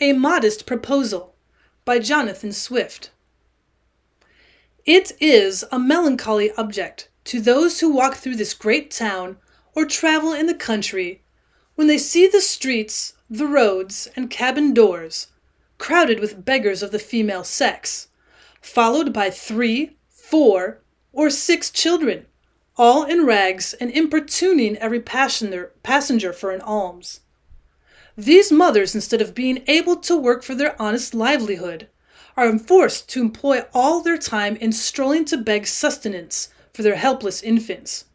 A Modest Proposal by Jonathan Swift. It is a melancholy object to those who walk through this great town or travel in the country when they see the streets, the roads, and cabin doors crowded with beggars of the female sex, followed by 3, 4, or 6 children, all in rags and importuning every passenger for an alms. These mothers, instead of being able to work for their honest livelihood, are forced to employ all their time in strolling to beg sustenance for their helpless infants,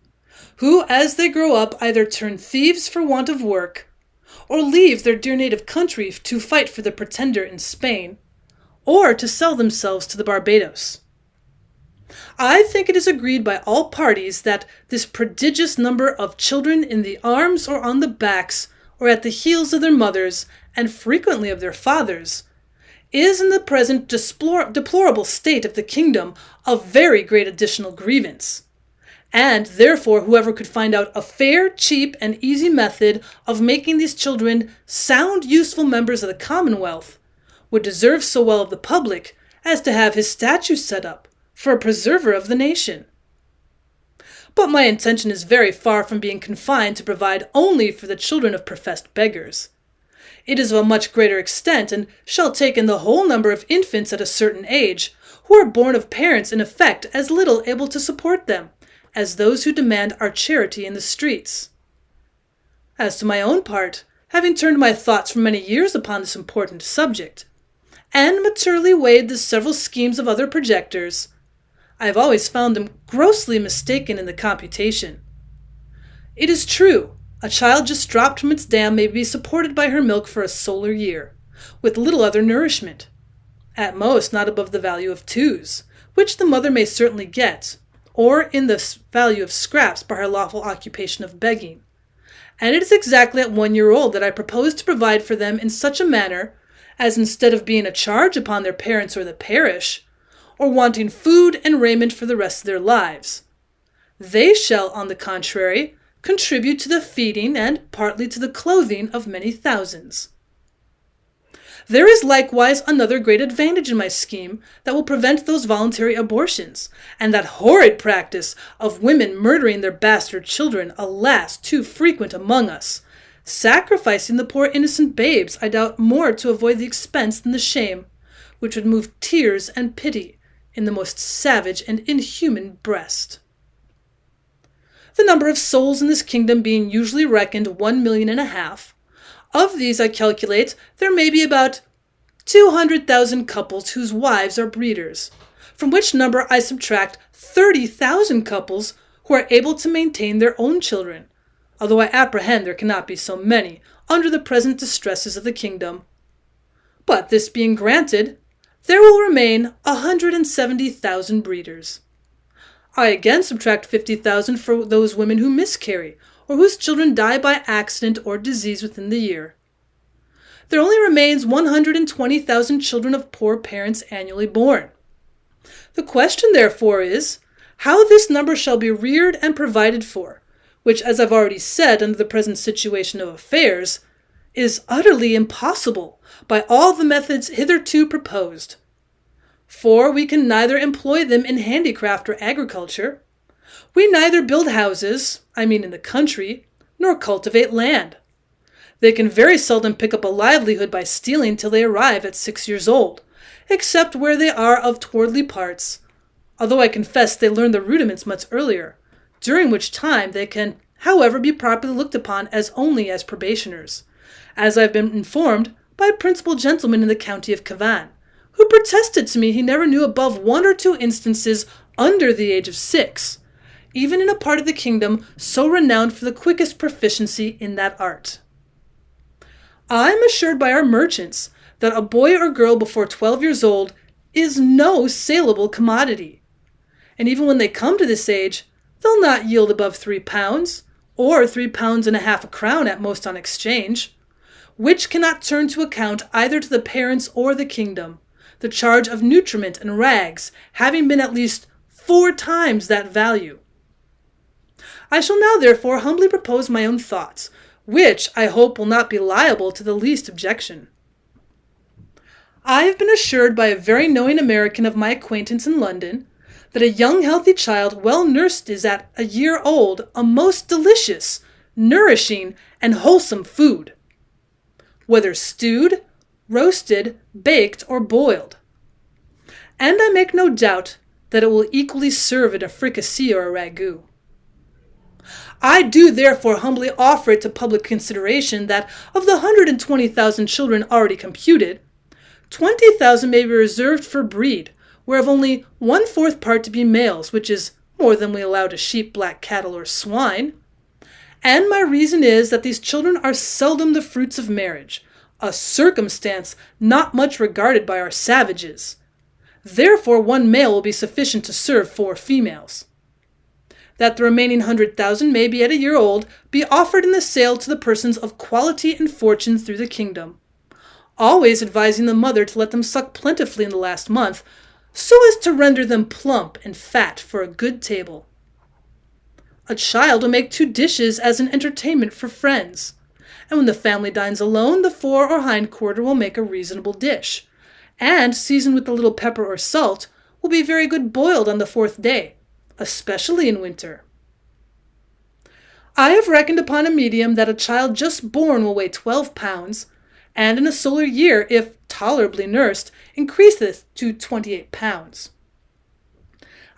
who, as they grow up, either turn thieves for want of work, or leave their dear native country to fight for the Pretender in Spain, or to sell themselves to the Barbados. I think it is agreed by all parties that this prodigious number of children in the arms or on the backs or at the heels of their mothers, and frequently of their fathers, is in the present deplorable state of the kingdom a very great additional grievance. And therefore whoever could find out a fair, cheap, and easy method of making these children sound, useful members of the Commonwealth would deserve so well of the public as to have his statue set up for a preserver of the nation. But my intention is very far from being confined to provide only for the children of professed beggars. It is of a much greater extent, and shall take in the whole number of infants at a certain age, who are born of parents in effect as little able to support them, as those who demand our charity in the streets. As to my own part, having turned my thoughts for many years upon this important subject, and maturely weighed the several schemes of other projectors, I have always found them grossly mistaken in the computation. It is true, a child just dropped from its dam may be supported by her milk for a solar year, with little other nourishment, at most not above the value of 2s, which the mother may certainly get, or in the value of scraps by her lawful occupation of begging. And it is exactly at 1 year old that I propose to provide for them in such a manner as, instead of being a charge upon their parents or the parish, or wanting food and raiment for the rest of their lives, they shall, on the contrary, contribute to the feeding and partly to the clothing of many thousands. There is likewise another great advantage in my scheme that will prevent those voluntary abortions, and that horrid practice of women murdering their bastard children, alas, too frequent among us, sacrificing the poor innocent babes, I doubt, more to avoid the expense than the shame, which would move tears and pity in the most savage and inhuman breast. The number of souls in this kingdom being usually reckoned 1.5 million, of these I calculate there may be about 200,000 couples whose wives are breeders, from which number I subtract 30,000 couples who are able to maintain their own children, although I apprehend there cannot be so many under the present distresses of the kingdom. But this being granted, there will remain 170,000 breeders. I again subtract 50,000 for those women who miscarry, or whose children die by accident or disease within the year. There only remains 120,000 children of poor parents annually born. The question, therefore, is how this number shall be reared and provided for, which, as I've already said, under the present situation of affairs, is utterly impossible by all the methods hitherto proposed. For we can neither employ them in handicraft or agriculture. We neither build houses, I mean in the country, nor cultivate land. They can very seldom pick up a livelihood by stealing till they arrive at 6 years old, except where they are of towardly parts, although I confess they learn the rudiments much earlier, during which time they can, however, be properly looked upon as only as probationers, as I have been informed by a principal gentleman in the county of Cavan, who protested to me he never knew above 1 or 2 instances under the age of 6, even in a part of the kingdom so renowned for the quickest proficiency in that art. I am assured by our merchants that a boy or girl before 12 years old is no saleable commodity, and even when they come to this age, they'll not yield above 3 pounds, or 3 pounds and a half a crown at most on exchange, which cannot turn to account either to the parents or the kingdom, the charge of nutriment and rags having been at least 4 times that value. I shall now therefore humbly propose my own thoughts, which I hope will not be liable to the least objection. I have been assured by a very knowing American of my acquaintance in London that a young healthy child well nursed is at a year old a most delicious, nourishing, and wholesome food, whether stewed, roasted, baked, or boiled. And I make no doubt that it will equally serve in a fricassee or a ragout. I do therefore humbly offer it to public consideration that of the 120,000 children already computed, 20,000 may be reserved for breed, whereof only 1/4 part to be males, which is more than we allow to sheep, black cattle, or swine. And my reason is that these children are seldom the fruits of marriage, a circumstance not much regarded by our savages. Therefore 1 male will be sufficient to serve 4 females. That the remaining 100,000 may be at a year old, be offered in the sale to the persons of quality and fortune through the kingdom, always advising the mother to let them suck plentifully in the last month, so as to render them plump and fat for a good table. A child will make 2 dishes as an entertainment for friends, and when the family dines alone, the fore or hind quarter will make a reasonable dish, and, seasoned with a little pepper or salt, will be very good boiled on the 4th day, especially in winter. I have reckoned upon a medium that a child just born will weigh 12 pounds, and in a solar year, if tolerably nursed, increaseth to 28 pounds.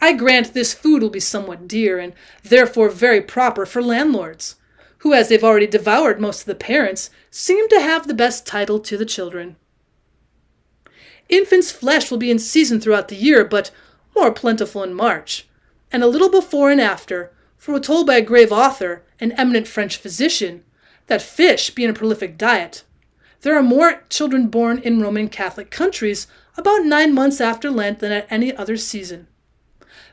I grant this food will be somewhat dear, and therefore very proper for landlords, who, as they've already devoured most of the parents, seem to have the best title to the children. Infant's flesh will be in season throughout the year, but more plentiful in March, and a little before and after, for we're told by a grave author, an eminent French physician, that fish being a prolific diet, there are more children born in Roman Catholic countries about 9 months after Lent than at any other season.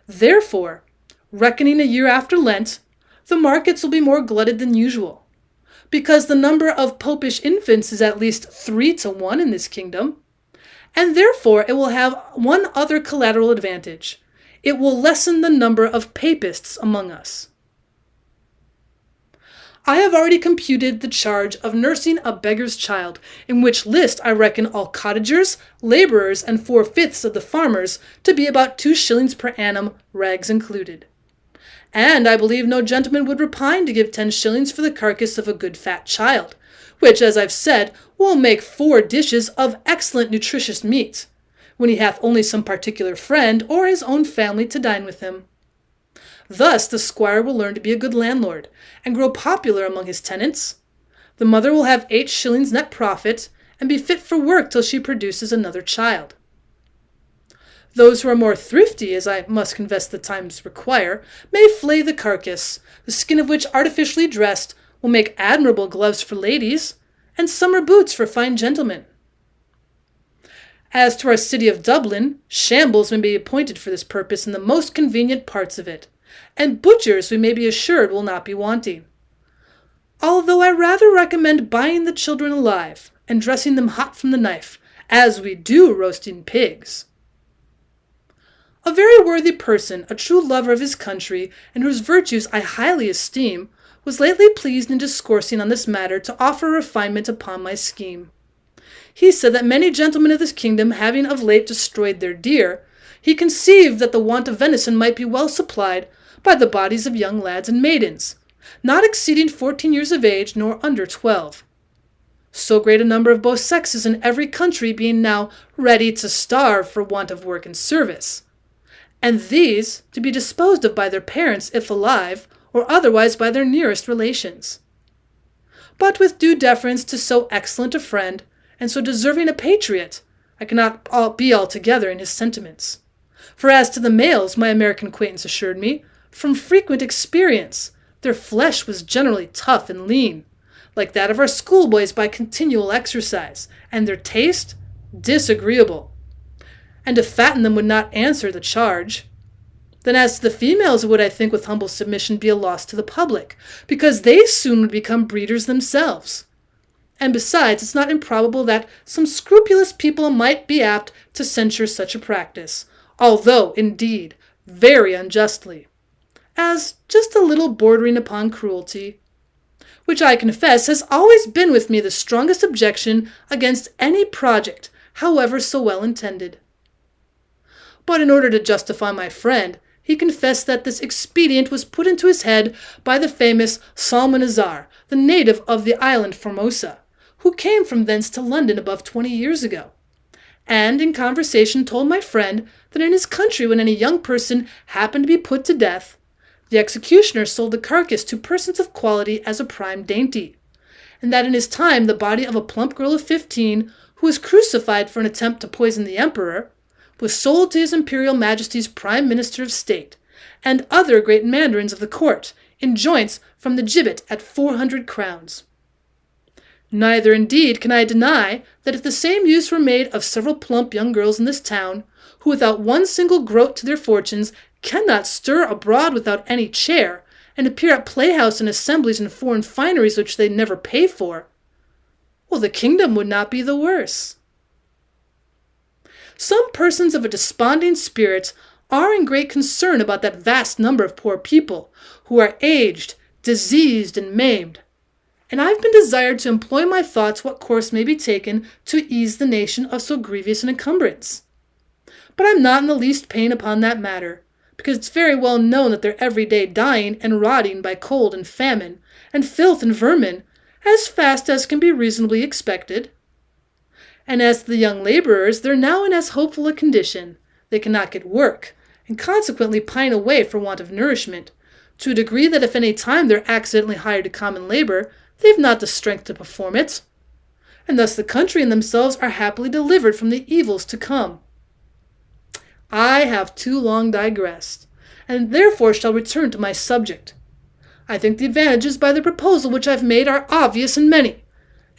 Therefore, reckoning a year after Lent, the markets will be more glutted than usual, because the number of popish infants is at least 3 to 1 in this kingdom, and therefore it will have one other collateral advantage. It will lessen the number of papists among us. I have already computed the charge of nursing a beggar's child, in which list I reckon all cottagers, labourers, and 4/5 of the farmers to be about 2 shillings per annum, rags included. And I believe no gentleman would repine to give 10 shillings for the carcass of a good fat child, which, as I've said, will make 4 dishes of excellent nutritious meat, when he hath only some particular friend or his own family to dine with him. Thus the squire will learn to be a good landlord, and grow popular among his tenants. The mother will have 8 shillings net profit, and be fit for work till she produces another child. Those who are more thrifty, as I must confess the times require, may flay the carcass, the skin of which artificially dressed will make admirable gloves for ladies, and summer boots for fine gentlemen. As to our city of Dublin, shambles may be appointed for this purpose in the most convenient parts of it, and butchers we may be assured will not be wanting. Although I rather recommend buying the children alive, and dressing them hot from the knife, as we do roasting pigs. A very worthy person, a true lover of his country, and whose virtues I highly esteem, was lately pleased in discoursing on this matter to offer refinement upon my scheme. He said that many gentlemen of this kingdom having of late destroyed their deer, he conceived that the want of venison might be well supplied by the bodies of young lads and maidens, not exceeding 14 years of age, nor under 12. So great a number of both sexes in every country being now ready to starve for want of work and service, and these to be disposed of by their parents if alive, or otherwise by their nearest relations. But with due deference to so excellent a friend, and so deserving a patriot, I cannot be altogether in his sentiments. For as to the males, my American acquaintance assured me, from frequent experience, their flesh was generally tough and lean, like that of our schoolboys by continual exercise, and their taste disagreeable. And to fatten them would not answer the charge. Then as to the females, it would, I think, with humble submission, be a loss to the public, because they soon would become breeders themselves. And besides, it's not improbable that some scrupulous people might be apt to censure such a practice, although, indeed, very unjustly, as just a little bordering upon cruelty, which I confess has always been with me the strongest objection against any project however so well intended. But in order to justify my friend, he confessed that this expedient was put into his head by the famous Salmanazar, the native of the island Formosa, who came from thence to London above 20 years ago, and in conversation told my friend that in his country when any young person happened to be put to death, the executioner sold the carcass to persons of quality as a prime dainty, and that in his time the body of a plump girl of 15, who was crucified for an attempt to poison the emperor, was sold to his Imperial Majesty's Prime Minister of State, and other great mandarins of the court, in joints from the gibbet at 400 crowns. Neither indeed can I deny that if the same use were made of several plump young girls in this town, who without one single groat to their fortunes cannot stir abroad without any chair, and appear at playhouse and assemblies and foreign fineries which they never pay for, well, the kingdom would not be the worse. Some persons of a desponding spirit are in great concern about that vast number of poor people, who are aged, diseased, and maimed, and I have been desired to employ my thoughts what course may be taken to ease the nation of so grievous an encumbrance. But I am not in the least pain upon that matter, because it's very well known that they're every day dying and rotting by cold and famine, and filth and vermin, as fast as can be reasonably expected. And as to the young laborers, they're now in as hopeful a condition. They cannot get work, and consequently pine away for want of nourishment, to a degree that if any time they're accidentally hired to common labor, they've not the strength to perform it. And thus the country and themselves are happily delivered from the evils to come. I have too long digressed, and therefore shall return to my subject. I think the advantages by the proposal which I've made are obvious and many,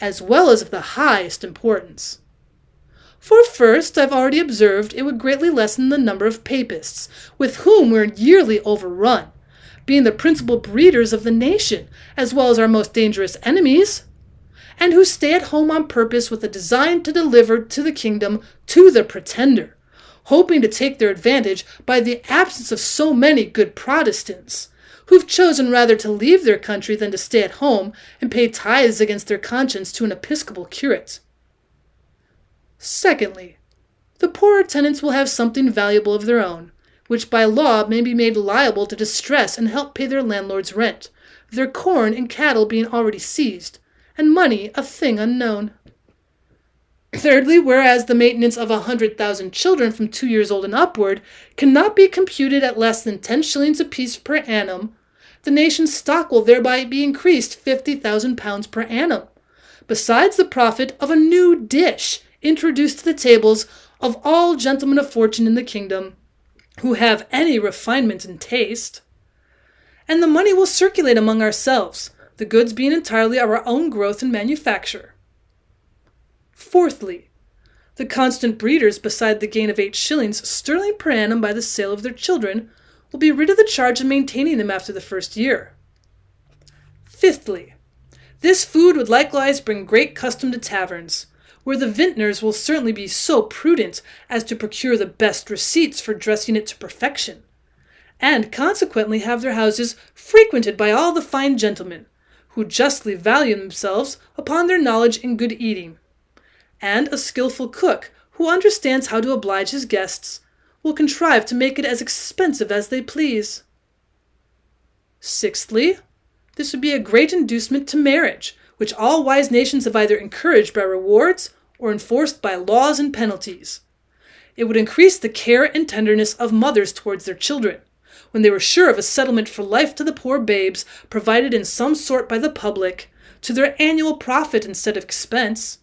as well as of the highest importance. For first, I've already observed it would greatly lessen the number of papists, with whom we're yearly overrun, being the principal breeders of the nation, as well as our most dangerous enemies, and who stay at home on purpose with a design to deliver to the kingdom to the pretender, hoping to take their advantage by the absence of so many good Protestants, who've chosen rather to leave their country than to stay at home and pay tithes against their conscience to an episcopal curate. Secondly, the poorer tenants will have something valuable of their own, which by law may be made liable to distress and help pay their landlord's rent, their corn and cattle being already seized, and money a thing unknown. Thirdly, whereas the maintenance of 100,000 children from 2 years old and upward cannot be computed at less than 10 shillings apiece per annum, the nation's stock will thereby be increased 50,000 pounds per annum, besides the profit of a new dish introduced to the tables of all gentlemen of fortune in the kingdom, who have any refinement in taste. And the money will circulate among ourselves, the goods being entirely of our own growth and manufacture. Fourthly, the constant breeders, beside the gain of 8 shillings sterling per annum by the sale of their children, will be rid of the charge of maintaining them after the first year. Fifthly, this food would likewise bring great custom to taverns, where the vintners will certainly be so prudent as to procure the best receipts for dressing it to perfection, and consequently have their houses frequented by all the fine gentlemen, who justly value themselves upon their knowledge in good eating, and a skilful cook, who understands how to oblige his guests, will contrive to make it as expensive as they please. Sixthly, this would be a great inducement to marriage, which all wise nations have either encouraged by rewards or enforced by laws and penalties. It would increase the care and tenderness of mothers towards their children, when they were sure of a settlement for life to the poor babes provided in some sort by the public, to their annual profit instead of expense.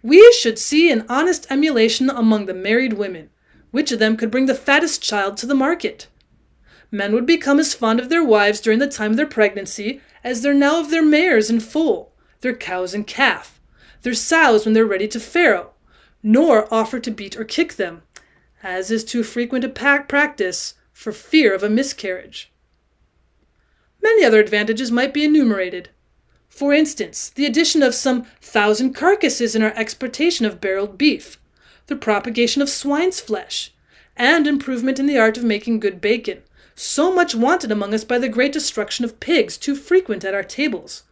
We should see an honest emulation among the married women, which of them could bring the fattest child to the market. Men would become as fond of their wives during the time of their pregnancy as they're now of their mares in foal, their cows in calf, their sows when they're ready to farrow, nor offer to beat or kick them, as is too frequent a practice, for fear of a miscarriage. Many other advantages might be enumerated. For instance, the addition of some 1,000 carcasses in our exportation of barreled beef, the propagation of swine's flesh, and improvement in the art of making good bacon, so much wanted among us by the great destruction of pigs too frequent at our tables,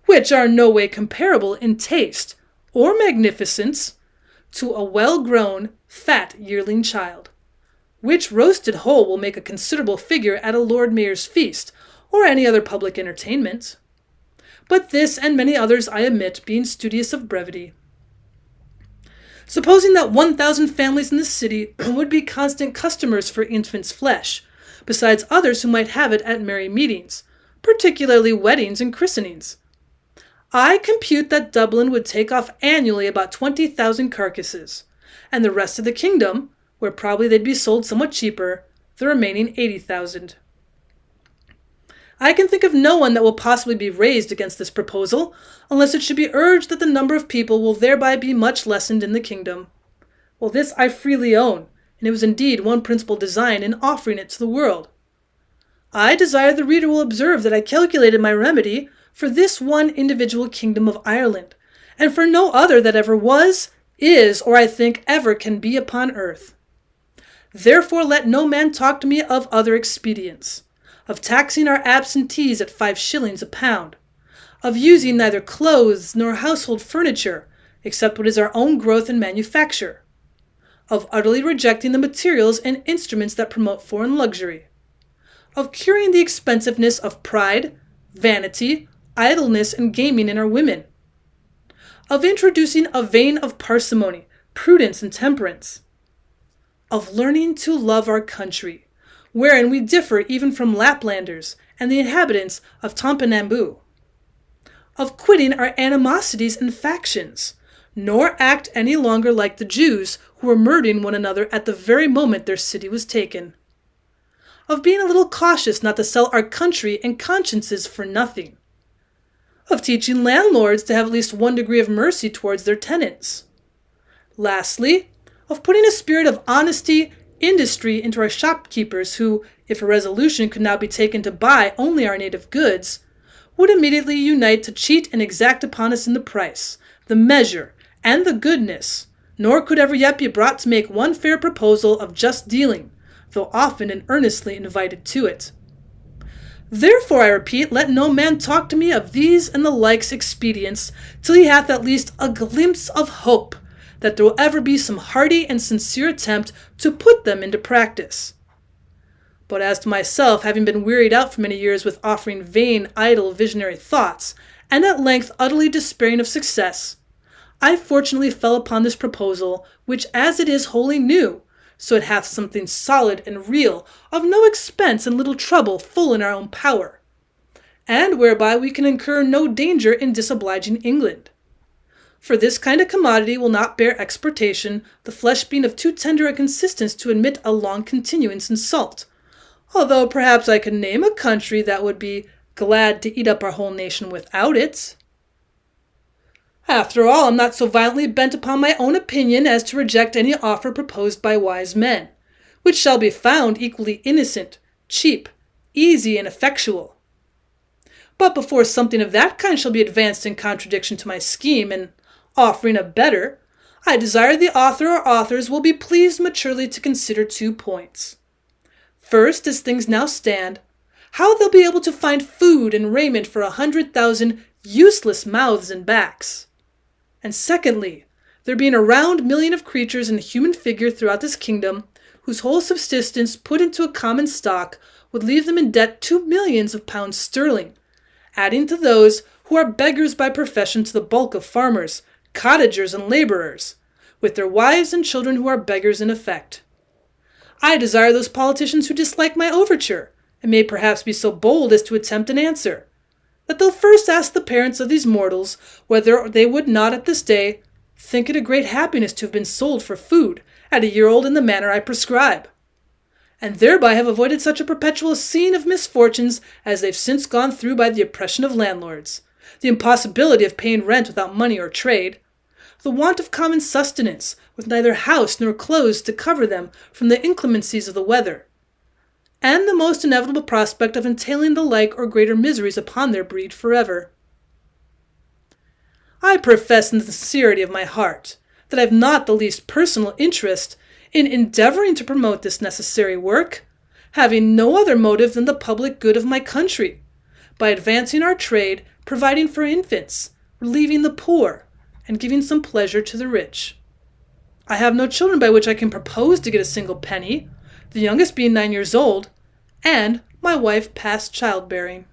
which are no way comparable in taste or magnificence to a well-grown, fat yearling child, which roasted whole will make a considerable figure at a Lord Mayor's feast or any other public entertainment. But this and many others I omit, being studious of brevity. Supposing that 1,000 families in the city would be constant customers for infant's flesh, besides others who might have it at merry meetings, particularly weddings and christenings, I compute that Dublin would take off annually about 20,000 carcasses, and the rest of the kingdom, where probably they'd be sold somewhat cheaper, the remaining 80,000. I can think of no one that will possibly be raised against this proposal, unless it should be urged that the number of people will thereby be much lessened in the kingdom. Well, this I freely own, and it was indeed one principal design in offering it to the world. I desire the reader will observe that I calculated my remedy for this one individual kingdom of Ireland, and for no other that ever was, is, or I think ever can be upon earth. Therefore let no man talk to me of other expedients, of taxing our absentees at 5 shillings a pound, of using neither clothes nor household furniture, except what is our own growth and manufacture, of utterly rejecting the materials and instruments that promote foreign luxury, of curing the expensiveness of pride, vanity, idleness, and gaming in our women, of introducing a vein of parsimony, prudence, and temperance, of learning to love our country, wherein we differ even from Laplanders and the inhabitants of Tompenamboo, of quitting our animosities and factions, nor act any longer like the Jews who were murdering one another at the very moment their city was taken, of being a little cautious not to sell our country and consciences for nothing, of teaching landlords to have at least 1 degree of mercy towards their tenants. Lastly, of putting a spirit of honesty, industry into our shopkeepers who, if a resolution could now be taken to buy only our native goods, would immediately unite to cheat and exact upon us in the price, the measure, and the goodness, nor could ever yet be brought to make one fair proposal of just dealing, though often and earnestly invited to it. Therefore, I repeat, let no man talk to me of these and the likes expedients till he hath at least a glimpse of hope that there will ever be some hearty and sincere attempt to put them into practice. But as to myself, having been wearied out for many years with offering vain, idle, visionary thoughts, and at length utterly despairing of success, I fortunately fell upon this proposal, which as it is wholly new, so it hath something solid and real, of no expense and little trouble, full in our own power, and whereby we can incur no danger in disobliging England. For this kind of commodity will not bear exportation, the flesh being of too tender a consistence to admit a long continuance in salt, although perhaps I could name a country that would be glad to eat up our whole nation without it. After all, I'm not so violently bent upon my own opinion as to reject any offer proposed by wise men, which shall be found equally innocent, cheap, easy, and effectual. But before something of that kind shall be advanced in contradiction to my scheme, and offering a better, I desire the author or authors will be pleased maturely to consider 2 points. First, as things now stand, how they'll be able to find food and raiment for 100,000 useless mouths and backs. And secondly, there being a round million of creatures in human figure throughout this kingdom, whose whole subsistence put into a common stock would leave them in debt 2 millions of pounds sterling, adding to those who are beggars by profession to the bulk of farmers, cottagers, and laborers, with their wives and children who are beggars in effect. I desire those politicians who dislike my overture, and may perhaps be so bold as to attempt an answer, that they'll first ask the parents of these mortals whether they would not at this day think it a great happiness to have been sold for food at a year old in the manner I prescribe, and thereby have avoided such a perpetual scene of misfortunes as they've since gone through by the oppression of landlords, the impossibility of paying rent without money or trade, the want of common sustenance, with neither house nor clothes to cover them from the inclemencies of the weather, and the most inevitable prospect of entailing the like or greater miseries upon their breed forever. I profess in the sincerity of my heart that I have not the least personal interest in endeavoring to promote this necessary work, having no other motive than the public good of my country, by advancing our trade, providing for infants, relieving the poor, and giving some pleasure to the rich. I have no children by which I can propose to get a single penny, the youngest being 9 years old, and my wife past childbearing.